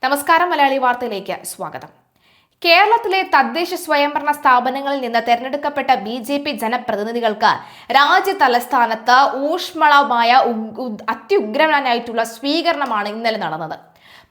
നമസ്കാരം, മലയാളി വാർത്തയിലേക്ക് സ്വാഗതം. കേരളത്തിലെ തദ്ദേശ സ്വയംഭരണ സ്ഥാപനങ്ങളിൽ നിന്ന് തെരഞ്ഞെടുക്കപ്പെട്ട BJP ജനപ്രതിനിധികൾക്ക് രാജ്യ തലസ്ഥാനത്ത് ഊഷ്മളമായ അത്യുഗ്രനായിട്ടുള്ള സ്വീകരണമാണ് ഇന്നലെ നടന്നത്.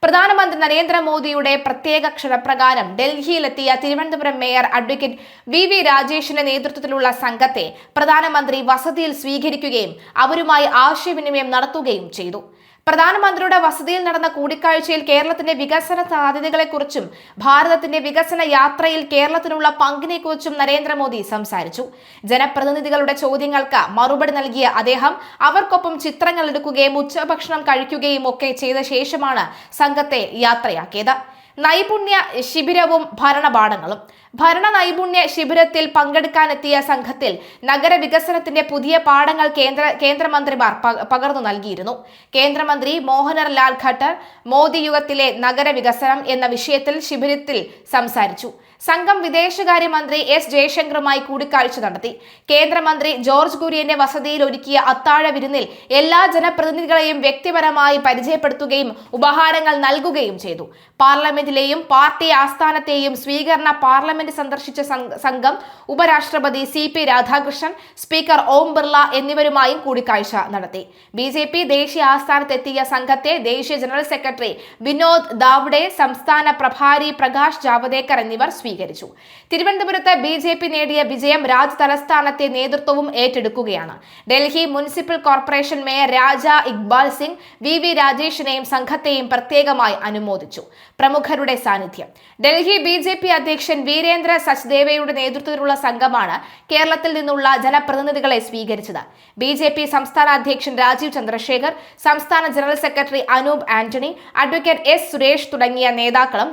പ്രധാനമന്ത്രി നരേന്ദ്രമോദിയുടെ പ്രത്യേക ക്ഷണപ്രകാരം ഡൽഹിയിലെത്തിയ തിരുവനന്തപുരം മേയർ അഡ്വക്കേറ്റ് VV രാജേഷിന്റെ നേതൃത്വത്തിലുള്ള സംഘത്തെ പ്രധാനമന്ത്രി വസതിയിൽ സ്വീകരിക്കുകയും അവരുമായി ആശയവിനിമയം നടത്തുകയും ചെയ്തു. പ്രധാനമന്ത്രിയുടെ വസതിയിൽ നടന്ന കൂടിക്കാഴ്ചയിൽ കേരളത്തിന്റെ വികസന സാധ്യതകളെക്കുറിച്ചും ഭാരതത്തിന്റെ വികസന യാത്രയിൽ കേരളത്തിനുള്ള പങ്കിനെക്കുറിച്ചും നരേന്ദ്രമോദി സംസാരിച്ചു. ജനപ്രതിനിധികളുടെ ചോദ്യങ്ങൾക്ക് മറുപടി നൽകിയ അദ്ദേഹം അവർക്കൊപ്പം ചിത്രങ്ങൾ എടുക്കുകയും ഉച്ചഭക്ഷണം കഴിക്കുകയും ഒക്കെ ചെയ്ത ശേഷമാണ് സംഘത്തെ യാത്രയാക്കിയത്. നൈപുണ്യ ശിബിരവും ഭരണപാഠങ്ങളും. ഭരണ നൈപുണ്യ ശിബിരത്തിൽ പങ്കെടുക്കാനെത്തിയ സംഘത്തിൽ നഗരവികസനത്തിന്റെ പുതിയ പാഠങ്ങൾ കേന്ദ്രമന്ത്രിമാർ പകർന്നു നൽകിയിരുന്നു. കേന്ദ്രമന്ത്രി മോഹൻലാൽ ഖട്ടർ മോദി യുഗത്തിലെ നഗരവികസനം എന്ന വിഷയത്തിൽ ശിബിരത്തിൽ സംസാരിച്ചു. സംഘം വിദേശകാര്യമന്ത്രി S ജയശങ്കറുമായി കൂടിക്കാഴ്ച നടത്തി. കേന്ദ്രമന്ത്രി ജോർജ് കുര്യന്റെ വസതിയിൽ ഒരുക്കിയ അത്താഴ വിരുന്നിൽ എല്ലാ ജനപ്രതിനിധികളെയും വ്യക്തിപരമായി പരിചയപ്പെടുത്തുകയും ഉപഹാരങ്ങൾ നൽകുകയും ചെയ്തു. പാർലമെന്റിലെയും പാർട്ടി ആസ്ഥാനത്തെയും സ്വീകരണ പാർലമെന്റ് സന്ദർശിച്ച സംഘം ഉപരാഷ്ട്രപതി CP രാധാകൃഷ്ണൻ, സ്പീക്കർ ഓം ബിർള എന്നിവരുമായും കൂടിക്കാഴ്ച നടത്തി. BJP ദേശീയ ആസ്ഥാനത്തെത്തിയ സംഘത്തെ ദേശീയ ജനറൽ സെക്രട്ടറി വിനോദ് ദാവ്ഡെ, സംസ്ഥാന പ്രഭാരി പ്രകാശ് ജാവദേക്കർ എന്നിവർ സ്വീകരിച്ചു. തിരുവനന്തപുരത്ത് BJP നേടിയ വിജയം രാജ്യ തലസ്ഥാനത്തെ നേതൃത്വവും ഏറ്റെടുക്കുകയാണ്. ഡൽഹി മുനിസിപ്പൽ കോർപ്പറേഷൻ മേയർ രാജ ഇക്ബാൽ സിംഗ് VV രാജേഷിനെയും സംഘത്തെയും പ്രത്യേകമായി അനുമോദിച്ചു. പ്രമുഖരുടെ സാന്നിധ്യം. ഡൽഹി BJP അധ്യക്ഷൻ വീരേന്ദ്ര സച്ദേവയുടെ നേതൃത്വത്തിലുള്ള സംഘമാണ് കേരളത്തിൽ നിന്നുള്ള ജനപ്രതിനിധികളെ സ്വീകരിച്ചത്. BJP സംസ്ഥാന അധ്യക്ഷൻ രാജീവ് ചന്ദ്രശേഖർ, സംസ്ഥാന general secretary Anoop Antony, advocate S Suresh തുടങ്ങിയ നേതാക്കളും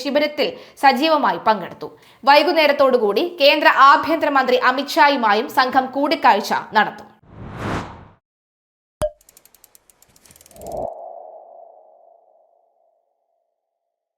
ശിബിരത്തിൽ സജീവമായി പങ്കെടുത്തു. വൈകുന്നേരത്തോടുകൂടി കേന്ദ്ര ആഭ്യന്തരമന്ത്രി അമിത്ഷായുമായും സംഘം കൂടിക്കാഴ്ച നടത്തും.